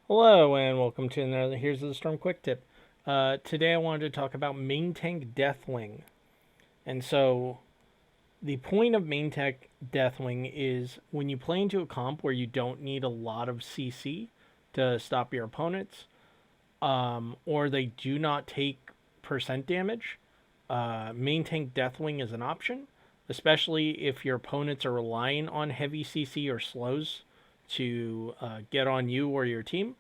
Hello and welcome to another Here's the Storm Quick Tip. Today I wanted to talk about main tank Deathwing. And so the point of main tank Deathwing is when you play into a comp where you don't need a lot of CC to stop your opponents, or they do not take percent damage, main tank Deathwing is an option, especially if your opponents are relying on heavy CC or slows to get on you or your team.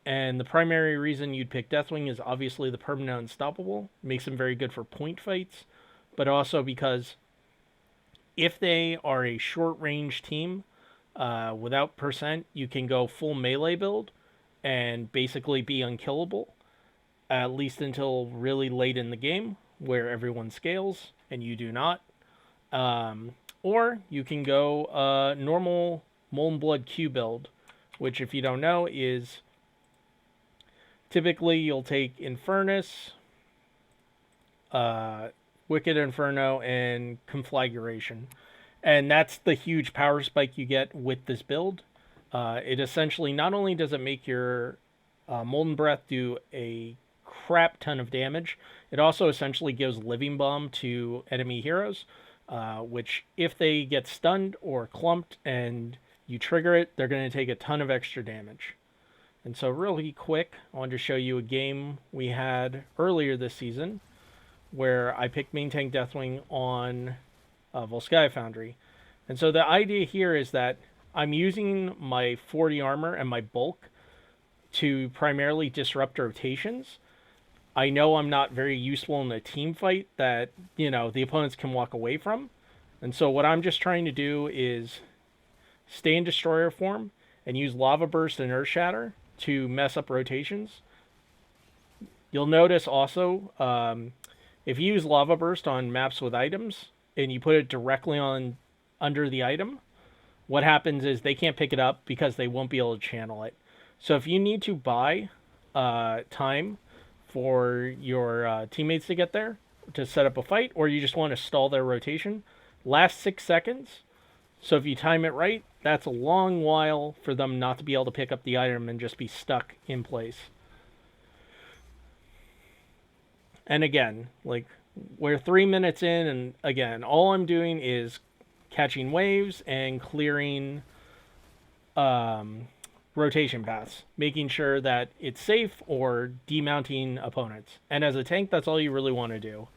And the primary reason you'd pick Deathwing is obviously the permanent unstoppable. Makes them very good for point fights, but also because if they are a short range team without percent, you can go full melee build and basically be unkillable, at least until really late in the game where everyone scales and you do not. Or you can go normal Molten Blood Q build, which, if you don't know, is typically you'll take Infernus, Wicked Inferno, and Conflagration. And that's the huge power spike you get with this build. It essentially, not only does it make your Molten Breath do a crap ton of damage, it also essentially gives Living Bomb to enemy heroes, which if they get stunned or clumped and you trigger it, they're going to take a ton of extra damage. And so really quick, I wanted to show you a game we had earlier this season where I picked main tank Deathwing on Volskaya Foundry. And so the idea here is that I'm using my 40 armor and my bulk to primarily disrupt rotations. I know I'm not very useful in a team fight that, the opponents can walk away from. And so what I'm just trying to do is stay in Destroyer form and use Lava Burst and Earth Shatter to mess up rotations. You'll notice also, if you use Lava Burst on maps with items and you put it directly on under the item, what happens is they can't pick it up because they won't be able to channel it. So if you need to buy time for your teammates to get there to set up a fight, or you just want to stall their rotation, last 6 seconds. So if you time it right, that's a long while for them not to be able to pick up the item and just be stuck in place. And again, we're 3 minutes in, and again, all I'm doing is catching waves and clearing rotation paths, making sure that it's safe or demounting opponents. And as a tank, that's all you really want to do.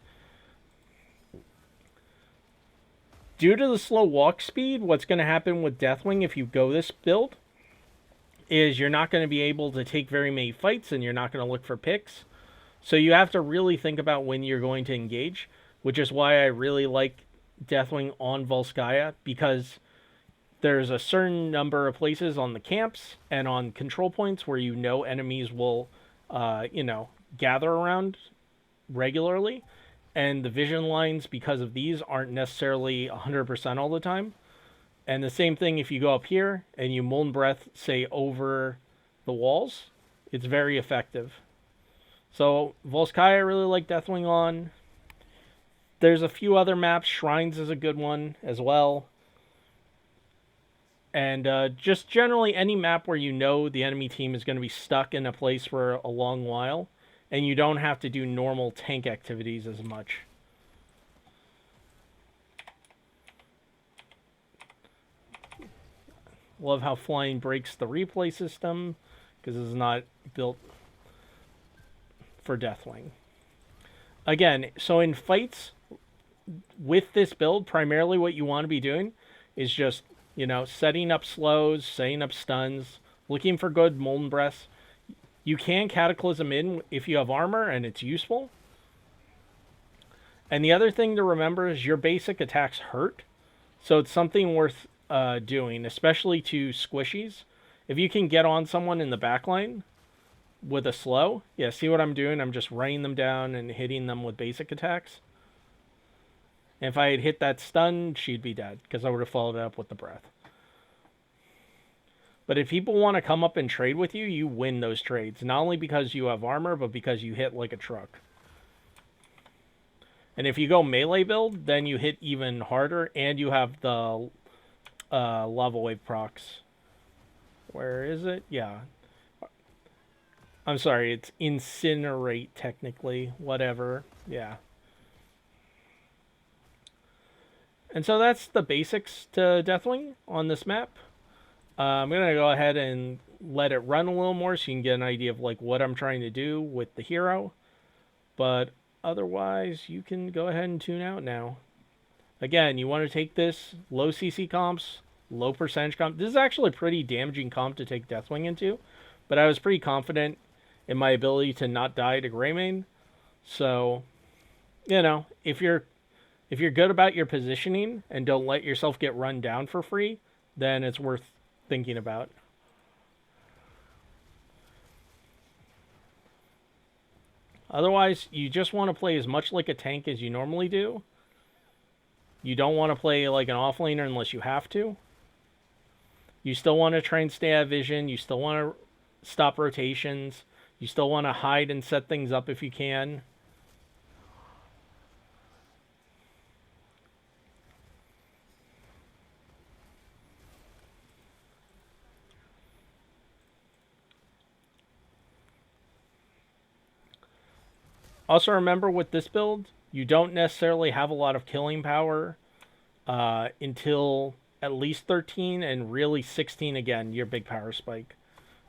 Due to the slow walk speed, what's going to happen with Deathwing if you go this build is you're not going to be able to take very many fights and you're not going to look for picks. So you have to really think about when you're going to engage, which is why I really like Deathwing on Volskaya, because there's a certain number of places on the camps and on control points where enemies will, gather around regularly. And the vision lines, because of these, aren't necessarily 100% all the time. And the same thing if you go up here and you Molten Breath, say, over the walls, it's very effective. So Volskaya I really like Deathwing on. There's a few other maps. Shrines is a good one as well. And just generally any map where the enemy team is going to be stuck in a place for a long while, and you don't have to do normal tank activities as much. Love how flying breaks the replay system, because this is not built for Deathwing. Again, so in fights with this build, primarily what you want to be doing is just, setting up slows, setting up stuns, looking for good Molten Breaths. You can Cataclysm in if you have armor and it's useful. And the other thing to remember is your basic attacks hurt. So it's something worth doing, especially to squishies. If you can get on someone in the backline with a slow, see what I'm doing? I'm just raining them down and hitting them with basic attacks. And if I had hit that stun, she'd be dead, because I would have followed it up with the breath. But if people want to come up and trade with you, you win those trades. Not only because you have armor, but because you hit like a truck. And if you go melee build, then you hit even harder, and you have the lava wave procs. Where is it? Yeah. I'm sorry, it's incinerate technically, whatever. Yeah. And so that's the basics to Deathwing on this map. I'm gonna go ahead and let it run a little more so you can get an idea of like what I'm trying to do with the hero. But otherwise, you can go ahead and tune out now. Again, you want to take this low CC comps, low percentage comp. This is actually a pretty damaging comp to take Deathwing into, but I was pretty confident in my ability to not die to Greymane. So, you know, if you're good about your positioning and don't let yourself get run down for free, then it's worth thinking about. Otherwise, you just want to play as much like a tank as you normally do. You don't want to play like an offlaner unless you have to. You still want to try and stay at vision. You still want to stop rotations. You still want to hide and set things up if you can. Also remember with this build, you don't necessarily have a lot of killing power until at least 13 and really 16 again, your big power spike.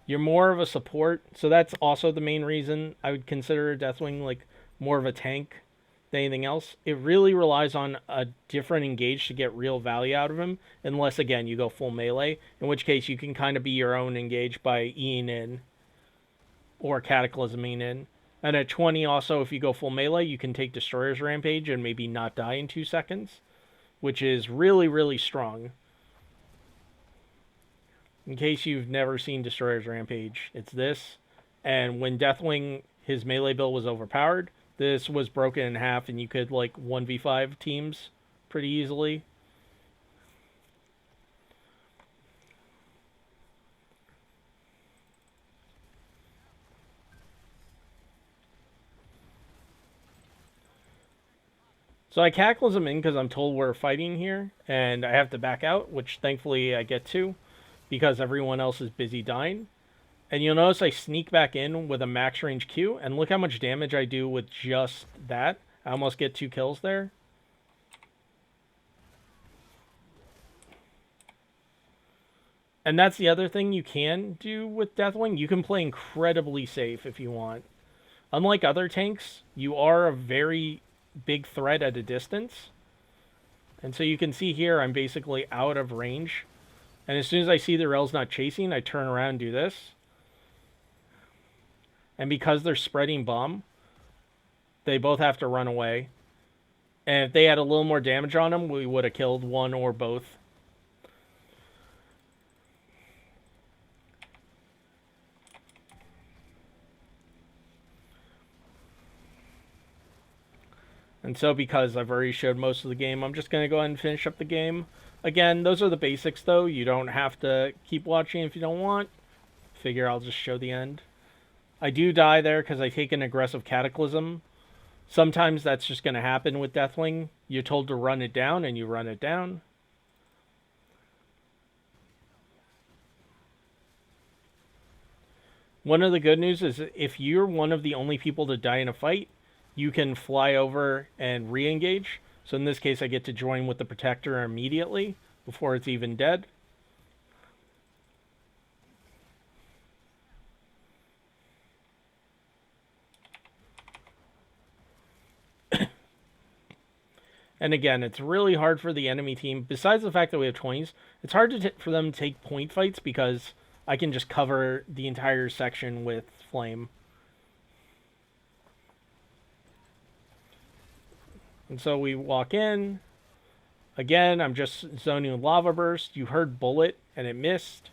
You're more of a support, so that's also the main reason I would consider Deathwing like more of a tank than anything else. It really relies on a different engage to get real value out of him, unless again you go full melee, in which case you can kind of be your own engage by Eing in or Cataclysming in. And at 20 also, if you go full melee, you can take Destroyer's Rampage and maybe not die in 2 seconds, which is really, really strong. In case you've never seen Destroyer's Rampage, it's this. And when Deathwing, his melee build was overpowered, this was broken in half and you could like 1v5 teams pretty easily. So I Cataclysm in because I'm told we're fighting here, and I have to back out, which thankfully I get to, because everyone else is busy dying. And you'll notice I sneak back in with a max range Q, and look how much damage I do with just that. I almost get 2 kills there. And that's the other thing you can do with Deathwing. You can play incredibly safe if you want. Unlike other tanks, you are a very big threat at a distance. And so you can see here I'm basically out of range. And as soon as I see the rail's not chasing, I turn around and do this. And because they're spreading bomb, they both have to run away. And if they had a little more damage on them, we would have killed one or both. And so because I've already showed most of the game, I'm just going to go ahead and finish up the game. Again, those are the basics though. You don't have to keep watching if you don't want. Figure I'll just show the end. I do die there because I take an aggressive Cataclysm. Sometimes that's just going to happen with Deathwing. You're told to run it down and you run it down. One of the good news is if you're one of the only people to die in a fight, you can fly over and re-engage. So in this case, I get to join with the Protector immediately before it's even dead. And again, it's really hard for the enemy team. Besides the fact that we have 20s, it's hard for them to take point fights because I can just cover the entire section with Flame. And so we walk in. Again, I'm just zoning with Lava Burst. You heard Bullet and it missed.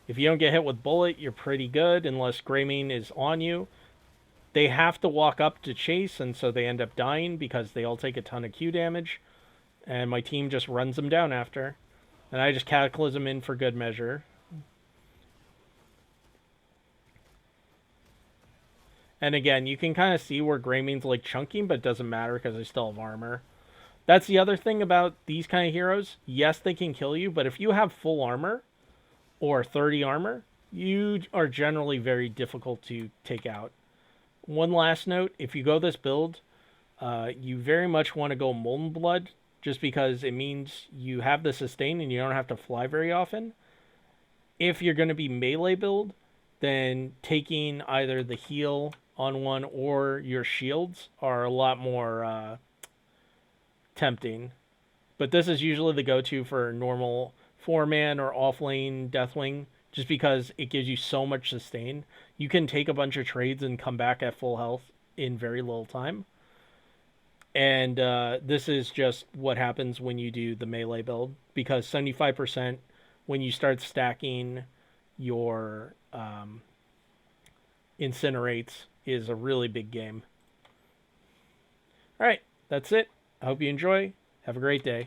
If you don't get hit with Bullet, you're pretty good unless Greymane is on you. They have to walk up to chase, and so they end up dying because they all take a ton of Q damage. And my team just runs them down after. And I just Cataclysm in for good measure. And again, you can kind of see where Greymane's like chunking, but it doesn't matter because I still have armor. That's the other thing about these kind of heroes. Yes, they can kill you, but if you have full armor or 30 armor, you are generally very difficult to take out. One last note, if you go this build, you very much want to go Molten Blood, just because it means you have the sustain and you don't have to fly very often. If you're going to be melee build, then taking either the heal on one or your shields are a lot more tempting. But this is usually the go-to for normal 4-man or offlane Deathwing, just because it gives you so much sustain. You can take a bunch of trades and come back at full health in very little time. And this is just what happens when you do the melee build, because 75% when you start stacking your incinerates is a really big game. All right, that's it. I hope you enjoy. Have a great day.